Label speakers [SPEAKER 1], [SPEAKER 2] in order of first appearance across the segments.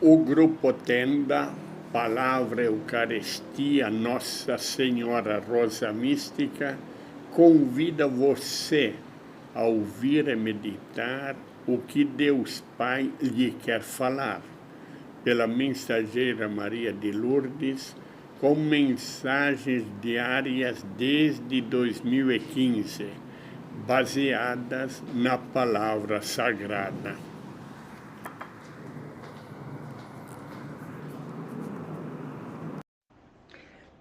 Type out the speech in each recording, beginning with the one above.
[SPEAKER 1] O Grupo Tenda, Palavra Eucaristia Nossa Senhora Rosa Mística, convida você a ouvir e meditar o que Deus Pai lhe quer falar, pela mensageira Maria de Lourdes, com mensagens diárias desde 2015, baseadas na Palavra Sagrada.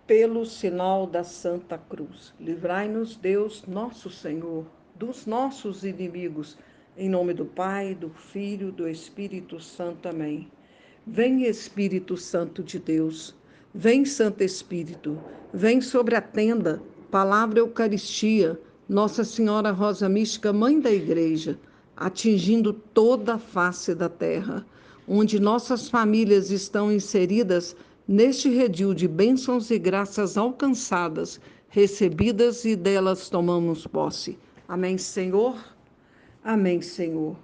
[SPEAKER 2] Pelo sinal da Santa Cruz, livrai-nos Deus, nosso Senhor, dos nossos inimigos, em nome do Pai, do Filho e do Espírito Santo. Amém. Vem, Espírito Santo de Deus, vem, Santo Espírito, vem sobre a tenda, Palavra Eucaristia, Nossa Senhora Rosa Mística, Mãe da Igreja, atingindo toda a face da terra, onde nossas famílias estão inseridas neste redil de bênçãos e graças alcançadas, recebidas e delas tomamos posse. Amém, Senhor? Amém, Senhor.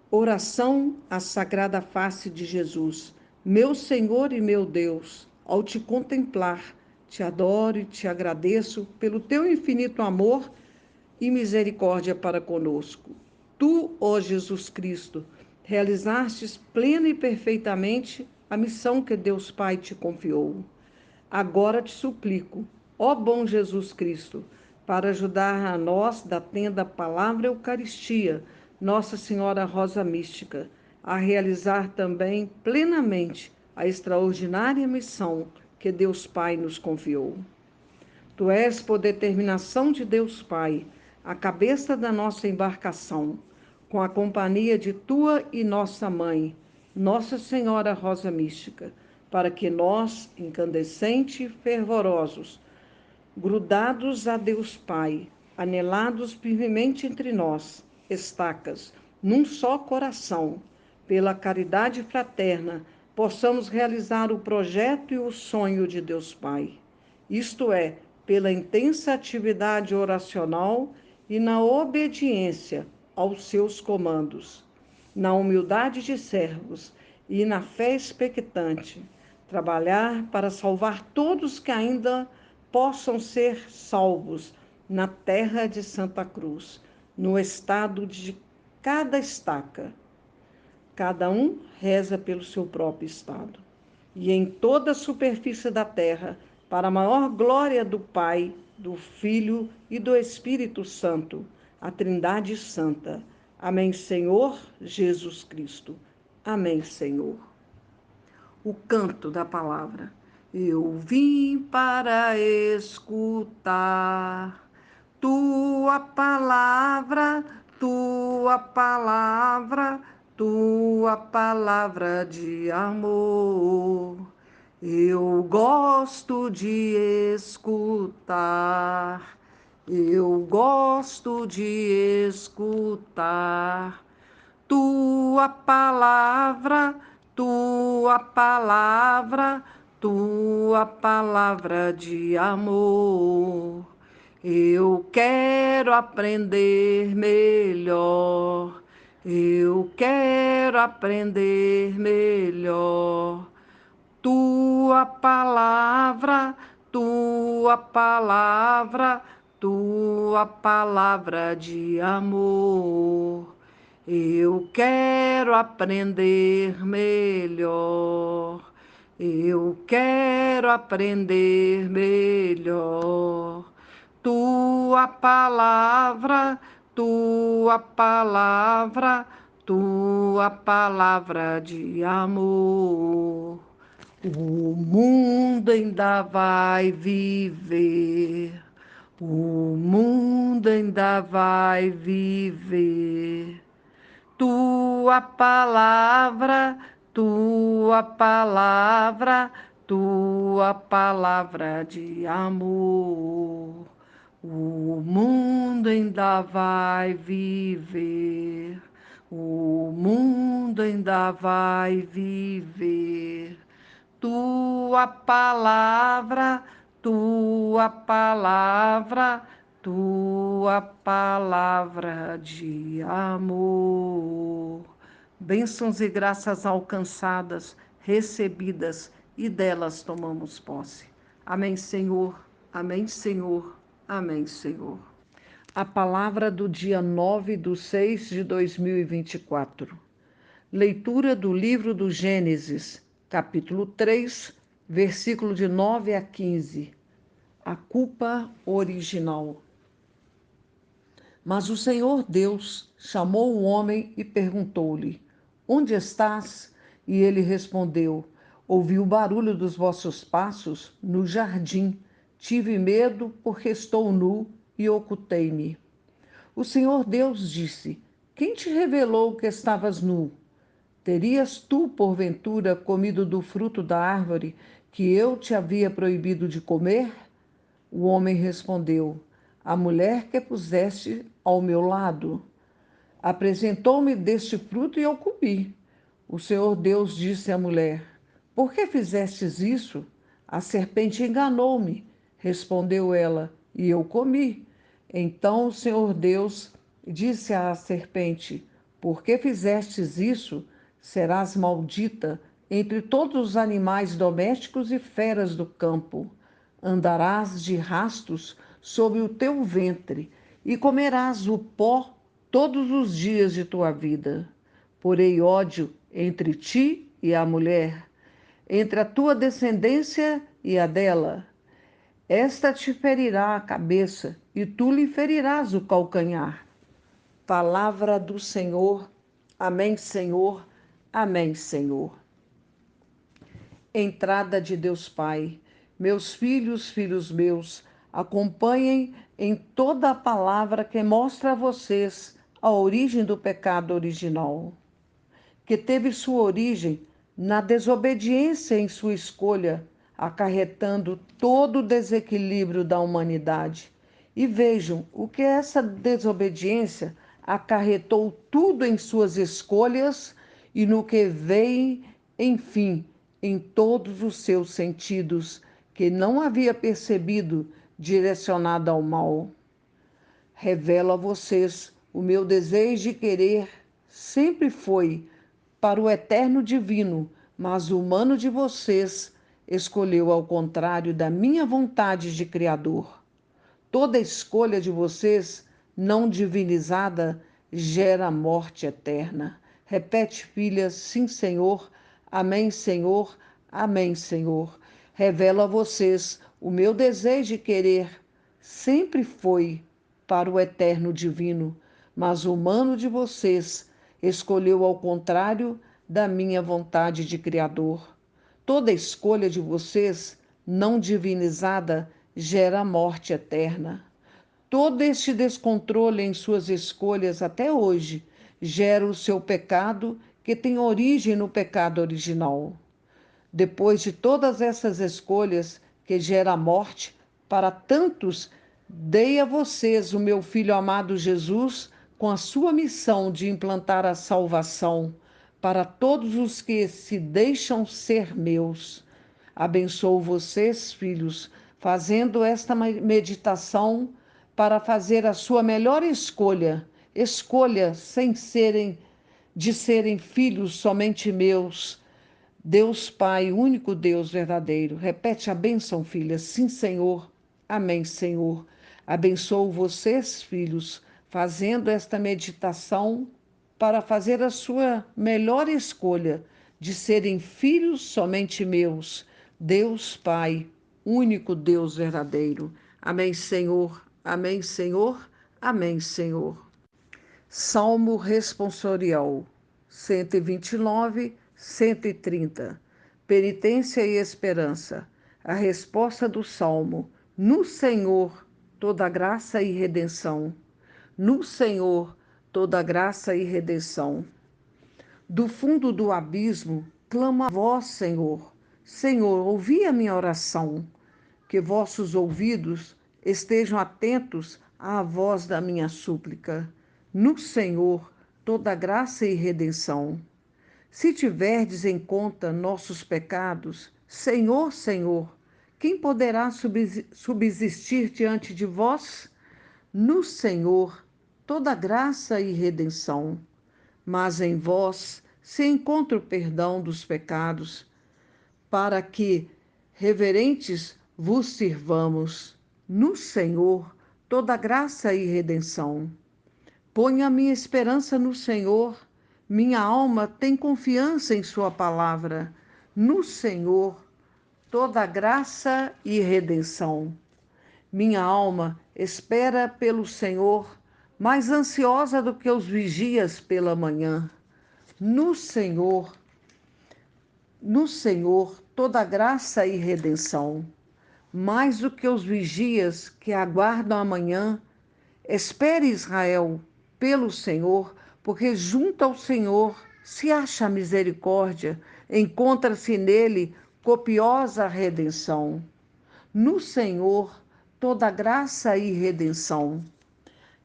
[SPEAKER 2] Oração à Sagrada Face de Jesus. Meu Senhor e meu Deus, ao te contemplar, te adoro e te agradeço pelo teu infinito amor e misericórdia para conosco. Tu, ó Jesus Cristo, realizastes plena e perfeitamente a missão que Deus Pai te confiou. Agora te suplico, ó bom Jesus Cristo, para ajudar a nós da tenda Palavra Eucaristia, Nossa Senhora Rosa Mística, a realizar também plenamente a extraordinária missão que Deus Pai nos confiou. Tu és, por determinação de Deus Pai, a cabeça da nossa embarcação, com a companhia de tua e nossa mãe, Nossa Senhora Rosa Mística, para que nós, incandescente e fervorosos, grudados a Deus Pai, anelados firmemente entre nós, estacas, num só coração, pela caridade fraterna, possamos realizar o projeto e o sonho de Deus Pai. Isto é, pela intensa atividade oracional e na obediência aos seus comandos, na humildade de servos e na fé expectante, trabalhar para salvar todos que ainda possam ser salvos na terra de Santa Cruz, no estado de cada estaca. Cada um reza pelo seu próprio estado. E em toda a superfície da terra, para a maior glória do Pai, do Filho e do Espírito Santo, a Trindade Santa. Amém, Senhor Jesus Cristo. Amém, Senhor. O canto da palavra. Eu vim para escutar tua palavra, tua palavra, tua palavra de amor. Eu gosto de escutar, eu gosto de escutar tua palavra, tua palavra, tua palavra de amor. Eu quero aprender melhor, eu quero aprender melhor. Tua palavra, tua palavra, tua palavra de amor. Eu quero aprender melhor, eu quero aprender melhor. Tua palavra, tua palavra, tua palavra de amor. O mundo ainda vai viver, o mundo ainda vai viver. Tua palavra, tua palavra, tua palavra de amor. O mundo ainda vai viver, o mundo ainda vai viver. Tua palavra, tua palavra, tua palavra de amor. bênçãos e graças alcançadas, recebidas, e delas tomamos posse. Amém, Senhor. Amém, Senhor. Amém, Senhor. A palavra do dia 9/6/2024. Leitura do livro do Gênesis, capítulo 3, versículo de 9 a 15. A culpa original. Mas o Senhor Deus chamou o homem e perguntou-lhe: Onde estás? E ele respondeu: Ouvi o barulho dos vossos passos no jardim. Tive medo porque estou nu e ocultei-me. O Senhor Deus disse: Quem te revelou que estavas nu? Terias tu, porventura, comido do fruto da árvore que eu te havia proibido de comer? O homem respondeu: A mulher que puseste ao meu lado apresentou-me deste fruto e eu comi. O Senhor Deus disse à mulher: Por que fizestes isso? A serpente enganou-me, respondeu ela, e eu comi. Então o Senhor Deus disse à serpente: Por que fizestes isso? Serás maldita entre todos os animais domésticos e feras do campo. Andarás de rastos sobre o teu ventre e comerás o pó todos os dias de tua vida. Porei ódio entre ti e a mulher, entre a tua descendência e a dela. Esta te ferirá a cabeça e tu lhe ferirás o calcanhar. Palavra do Senhor. Amém, Senhor. Amém, Senhor. Entrada de Deus Pai. Meus filhos, filhos meus, acompanhem em toda a palavra que mostra a vocês a origem do pecado original, que teve sua origem na desobediência em sua escolha, acarretando todo o desequilíbrio da humanidade. E vejam o que essa desobediência acarretou tudo em suas escolhas e no que veio, enfim, em todos os seus sentidos, que não havia percebido, direcionada ao mal. Revelo a vocês o meu desejo de querer sempre foi para o eterno divino, mas o humano de vocês escolheu ao contrário da minha vontade de Criador. Toda escolha de vocês não divinizada gera morte eterna. Repete, filha, sim, Senhor, amém, Senhor, amém, Senhor. Revelo a vocês o meu desejo de querer sempre foi para o eterno divino, mas o humano de vocês escolheu ao contrário da minha vontade de Criador. Toda escolha de vocês não divinizada gera morte eterna. Todo este descontrole em suas escolhas até hoje gera o seu pecado, que tem origem no pecado original. Depois de todas essas escolhas que gera a morte, para tantos, dei a vocês o meu Filho amado Jesus, com a sua missão de implantar a salvação para todos os que se deixam ser meus. Abençoo vocês, filhos, fazendo esta meditação para fazer a sua melhor escolha. Escolha de serem filhos somente meus. Deus Pai, único Deus verdadeiro. Repete a bênção, filha. Sim, Senhor. Amém, Senhor. Abençoo vocês, filhos, fazendo esta meditação para fazer a sua melhor escolha de serem filhos somente meus. Deus Pai, único Deus verdadeiro. Amém, Senhor. Amém, Senhor. Amém, Senhor. Salmo responsorial 129, 130. Penitência e esperança. A resposta do Salmo: No Senhor toda graça e redenção. No Senhor toda graça e redenção. Do fundo do abismo, clamo a vós, Senhor. Senhor, ouvi a minha oração. Que vossos ouvidos estejam atentos à voz da minha súplica. No Senhor toda graça e redenção. Se tiverdes em conta nossos pecados, Senhor, Senhor, quem poderá subsistir diante de vós? No Senhor toda graça e redenção. Mas em vós, se encontra o perdão dos pecados, para que, reverentes, vos sirvamos. No Senhor, toda graça e redenção. Ponho a minha esperança no Senhor. Minha alma tem confiança em sua palavra. No Senhor, toda graça e redenção. Minha alma espera pelo Senhor, mais ansiosa do que os vigias pela manhã. No Senhor, toda graça e redenção. Mais do que os vigias que aguardam amanhã, espere Israel pelo Senhor, porque junto ao Senhor se acha misericórdia, encontra-se nele copiosa redenção. No Senhor, toda graça e redenção.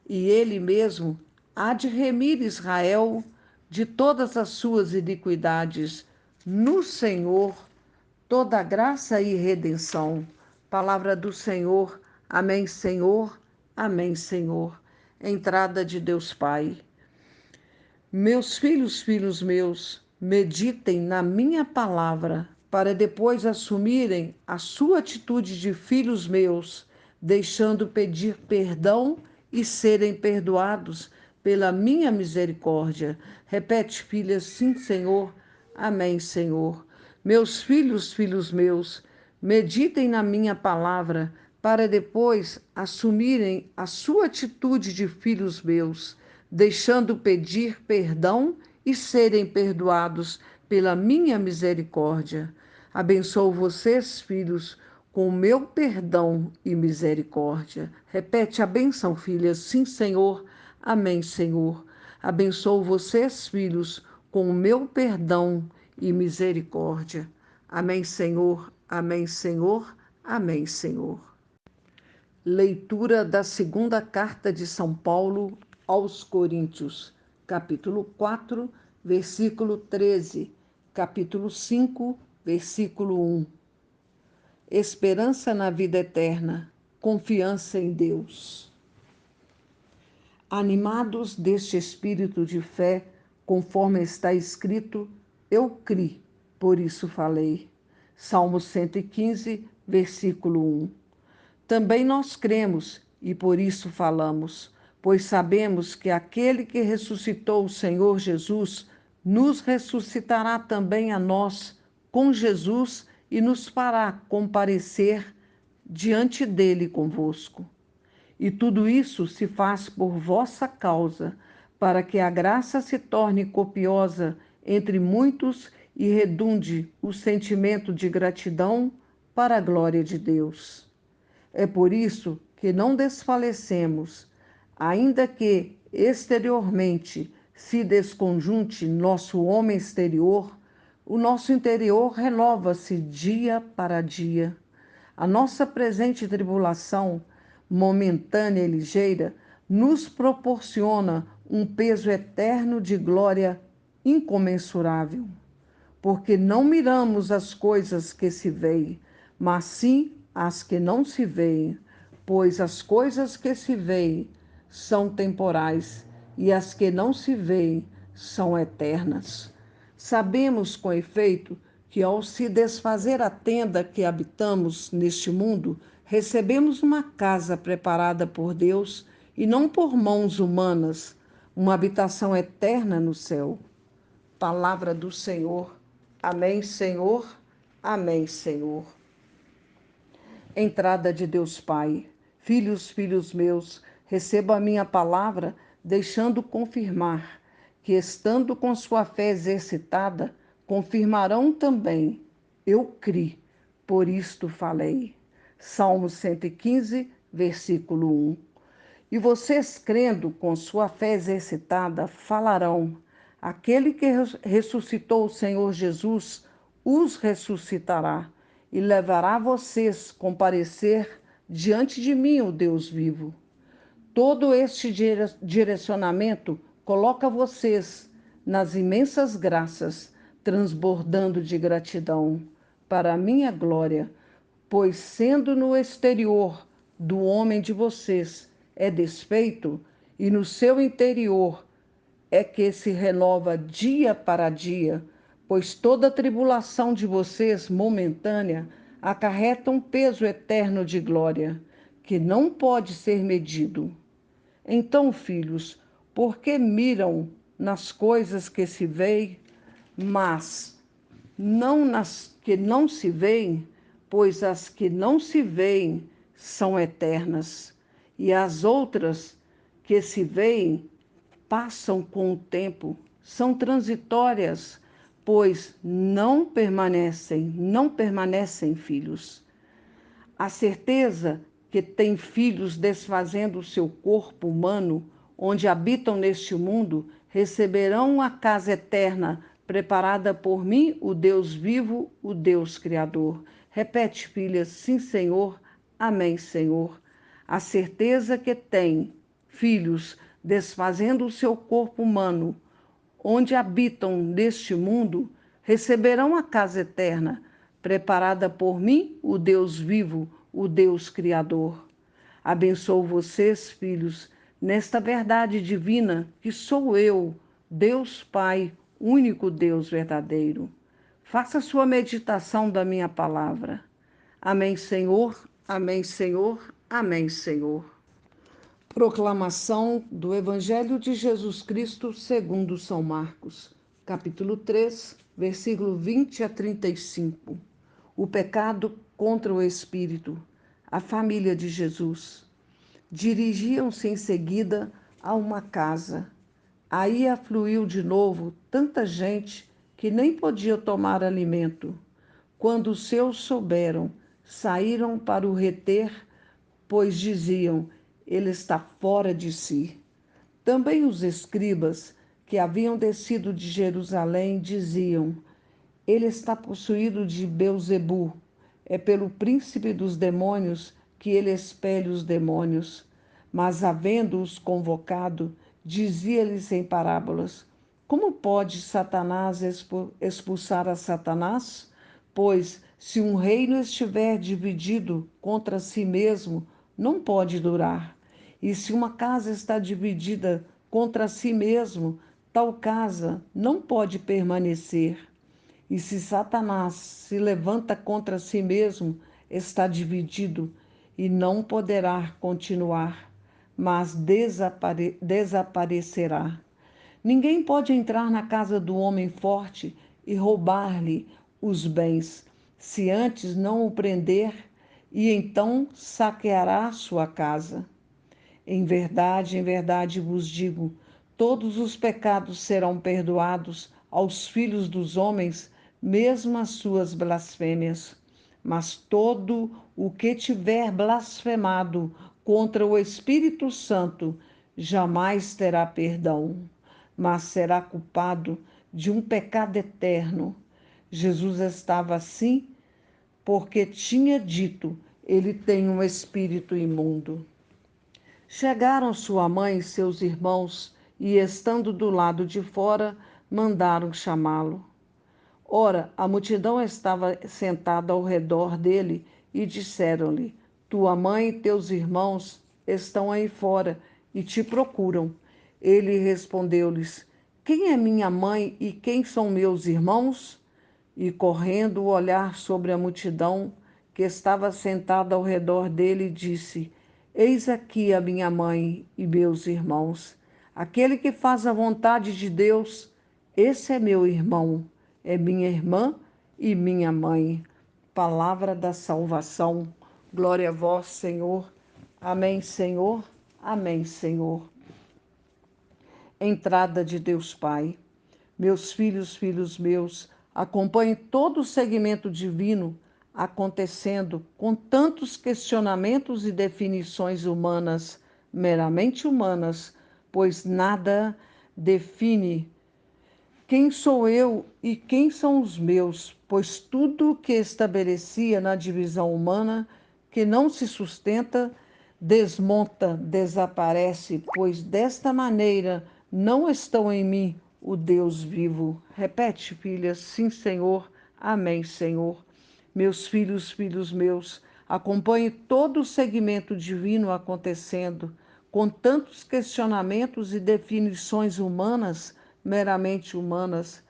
[SPEAKER 2] E ele mesmo há de remir Israel de todas as suas iniquidades. No Senhor, toda graça e redenção. Palavra do Senhor. Amém, Senhor. Amém, Senhor. Entrada de Deus Pai. Meus filhos, filhos meus, meditem na minha palavra, para depois assumirem a sua atitude de filhos meus, deixando pedir perdão e serem perdoados pela minha misericórdia. Repete, filhas, sim, Senhor. Amém, Senhor. Meus filhos, filhos meus, meditem na minha palavra, para depois assumirem a sua atitude de filhos meus, deixando pedir perdão e serem perdoados pela minha misericórdia. Abençoo vocês, filhos, com o meu perdão e misericórdia. Repete a bênção, filhas. Sim, Senhor. Amém, Senhor. Abençoo vocês, filhos, com o meu perdão e misericórdia. Amém, Senhor. Amém, Senhor. Amém, Senhor. Leitura da segunda carta de São Paulo aos Coríntios, capítulo 4, versículo 13, capítulo 5, versículo 1. Esperança na vida eterna, confiança em Deus. Animados deste espírito de fé, conforme está escrito, eu criei, por isso falei. Salmo 115, versículo 1. Também nós cremos e por isso falamos, pois sabemos que aquele que ressuscitou o Senhor Jesus nos ressuscitará também a nós com Jesus e nos fará comparecer diante dele convosco. E tudo isso se faz por vossa causa, para que a graça se torne copiosa entre muitos e redunde o sentimento de gratidão para a glória de Deus. É por isso que não desfalecemos, ainda que exteriormente se desconjunte nosso homem exterior, o nosso interior renova-se dia para dia. A nossa presente tribulação, momentânea e ligeira, nos proporciona um peso eterno de glória incomensurável, porque não miramos as coisas que se veem, mas sim as que não se veem, pois as coisas que se veem são temporais e as que não se veem são eternas. Sabemos, com efeito, que ao se desfazer a tenda que habitamos neste mundo, recebemos uma casa preparada por Deus e não por mãos humanas, uma habitação eterna no céu. Palavra do Senhor. Amém, Senhor. Amém, Senhor. Entrada de Deus Pai. Filhos, filhos meus, recebam a minha palavra, deixando confirmar que, estando com sua fé exercitada, confirmarão também. Eu criei, por isto falei. Salmo 115, versículo 1. E vocês, crendo com sua fé exercitada, falarão: aquele que ressuscitou o Senhor Jesus os ressuscitará e levará vocês comparecer diante de mim, o Deus vivo. Todo este direcionamento coloca vocês nas imensas graças, transbordando de gratidão para a minha glória, pois sendo no exterior do homem de vocês é desfeito, e no seu interior é que se renova dia para dia, pois toda tribulação de vocês momentânea acarreta um peso eterno de glória, que não pode ser medido. Então, filhos, por que miram nas coisas que se veem, mas não nas que não se veem? Pois as que não se veem são eternas, e as outras que se veem passam com o tempo, são transitórias, pois não permanecem, filhos. A certeza que tem filhos desfazendo o seu corpo humano, onde habitam neste mundo, receberão a casa eterna, preparada por mim, o Deus vivo, o Deus Criador. Repete, filha, sim, Senhor, amém, Senhor. A certeza que tem filhos desfazendo o seu corpo humano, onde habitam neste mundo, receberão a casa eterna, preparada por mim, o Deus vivo, o Deus Criador. Abençoo vocês, filhos, nesta verdade divina que sou eu, Deus Pai, único Deus verdadeiro. Faça sua meditação da minha palavra. Amém, Senhor, amém, Senhor, amém, Senhor. Proclamação do Evangelho de Jesus Cristo segundo São Marcos, capítulo 3, versículo 20 a 35. O pecado contra o Espírito, a família de Jesus. Dirigiam-se em seguida a uma casa. Aí afluiu de novo tanta gente que nem podia tomar alimento. Quando os seus souberam, saíram para o reter, pois diziam: ele está fora de si. Também os escribas, que haviam descido de Jerusalém, diziam: ele está possuído de Beelzebu. É pelo príncipe dos demônios que ele expele os demônios. Mas, havendo-os convocado, dizia-lhes em parábolas: como pode Satanás expulsar a Satanás? Pois, se um reino estiver dividido contra si mesmo, não pode durar. E se uma casa está dividida contra si mesmo, tal casa não pode permanecer. E se Satanás se levanta contra si mesmo, está dividido e não poderá continuar, mas desaparecerá. Ninguém pode entrar na casa do homem forte e roubar-lhe os bens, se antes não o prender, e então saqueará sua casa. Em verdade vos digo, todos os pecados serão perdoados aos filhos dos homens, mesmo as suas blasfêmias. Mas todo o que tiver blasfemado contra o Espírito Santo jamais terá perdão, mas será culpado de um pecado eterno. Jesus estava assim porque tinha dito: ele tem um espírito imundo. Chegaram sua mãe e seus irmãos, e, estando do lado de fora, mandaram chamá-lo. Ora, a multidão estava sentada ao redor dele e disseram-lhe: tua mãe e teus irmãos estão aí fora e te procuram. Ele respondeu-lhes: quem é minha mãe e quem são meus irmãos? E, correndo o olhar sobre a multidão que estava sentada ao redor dele, disse: eis aqui a minha mãe e meus irmãos. Aquele que faz a vontade de Deus, esse é meu irmão, é minha irmã e minha mãe. Palavra da salvação. Glória a vós, Senhor. Amém, Senhor. Amém, Senhor. Entrada de Deus Pai. Meus filhos, filhos meus, acompanhem todo o segmento divino acontecendo com tantos questionamentos e definições humanas, meramente humanas, pois nada define quem sou eu e quem são os meus, pois tudo que estabelecia na divisão humana, que não se sustenta, desmonta, desaparece, pois desta maneira não estão em mim o Deus vivo. Repete, filha, sim, Senhor, amém, Senhor. Meus filhos, filhos meus, acompanhe todo o segmento divino acontecendo com tantos questionamentos e definições humanas, meramente humanas,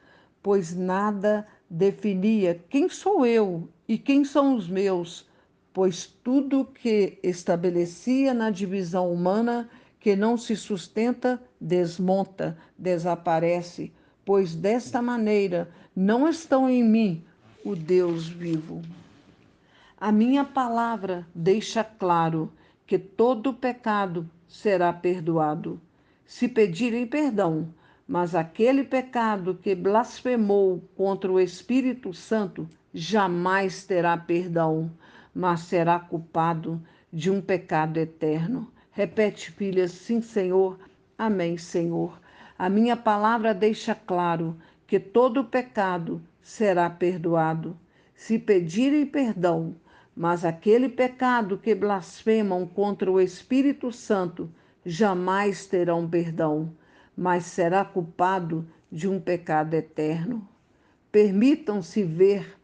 [SPEAKER 2] pois nada definia quem sou eu e quem são os meus, pois tudo que estabelecia na divisão humana que não se sustenta, desmonta, desaparece, pois desta maneira não estão em mim o Deus vivo. A minha palavra deixa claro que todo pecado será perdoado, se pedirem perdão, mas aquele pecado que blasfemou contra o Espírito Santo jamais terá perdão, mas será culpado de um pecado eterno. Repete, filha, sim, Senhor, amém, Senhor. A minha palavra deixa claro que todo pecado será perdoado, se pedirem perdão, mas aquele pecado que blasfemam contra o Espírito Santo jamais terão perdão, mas será culpado de um pecado eterno. Permitam-se ver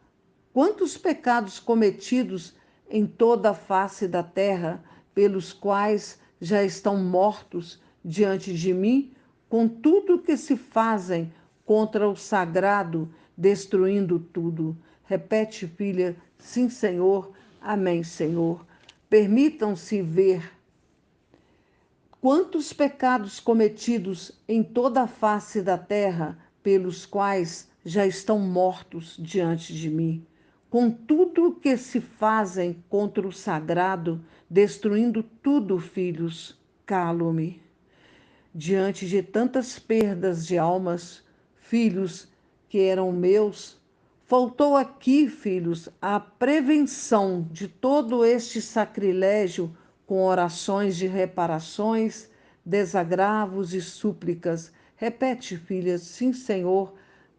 [SPEAKER 2] quantos pecados cometidos em toda a face da terra, pelos quais já estão mortos diante de mim, com tudo que se fazem contra o sagrado, destruindo tudo. Repete, filha, sim, Senhor, amém, Senhor. Permitam-se ver quantos pecados cometidos em toda a face da terra, pelos quais já estão mortos diante de mim, com tudo o que se fazem contra o sagrado, destruindo tudo, filhos, calo-me. Diante de tantas perdas de almas, filhos que eram meus, faltou aqui, filhos, a prevenção de todo este sacrilégio com orações de reparações, desagravos e súplicas. Repete, filhas, sim, Senhor,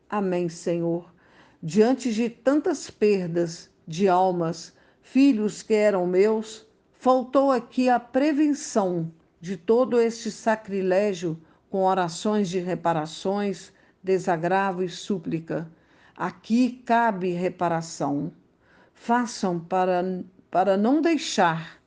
[SPEAKER 2] amém, Senhor. Diante de tantas perdas de almas, filhos que eram meus, faltou aqui a prevenção de todo este sacrilégio com orações de reparações, desagravo e súplica. Aqui cabe reparação. Façam para não deixar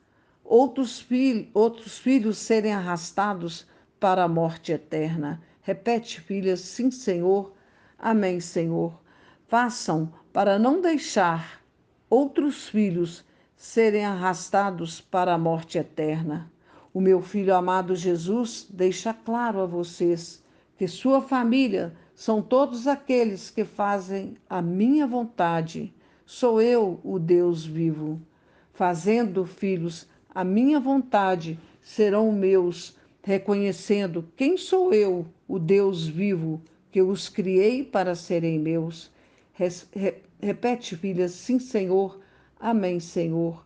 [SPEAKER 2] outros filhos serem arrastados para a morte eterna. Repete, filhas, sim, Senhor, amém, Senhor. Façam para não deixar outros filhos serem arrastados para a morte eterna. O meu filho amado Jesus deixa claro a vocês que sua família são todos aqueles que fazem a minha vontade. Sou eu o Deus vivo. Fazendo, filhos, a minha vontade, serão meus, reconhecendo quem sou eu, o Deus vivo, que os criei para serem meus. Repete, filhas, sim, Senhor, amém, Senhor.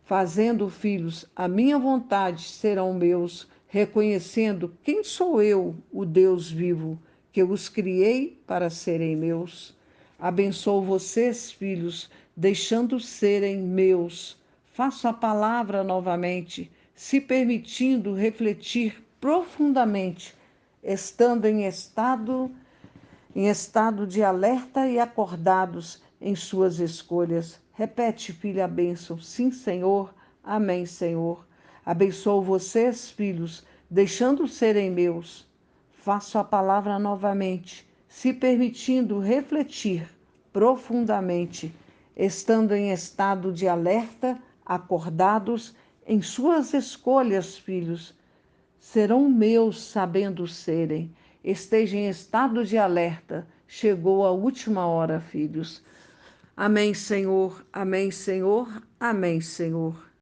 [SPEAKER 2] Fazendo, filhos, a minha vontade, serão meus, reconhecendo quem sou eu, o Deus vivo, que os criei para serem meus. Abençoo vocês, filhos, deixando serem meus. Faço a palavra novamente, se permitindo refletir profundamente, estando em estado de alerta e acordados em suas escolhas. Repete, filha, a bênção. Sim, Senhor. Amém, Senhor. Abençoo vocês, filhos, deixando serem meus. Faço a palavra novamente, se permitindo refletir profundamente, estando em estado de alerta, acordados em suas escolhas, filhos. Serão meus sabendo serem. Esteja em estado de alerta. Chegou a última hora, filhos. Amém, Senhor. Amém, Senhor. Amém, Senhor.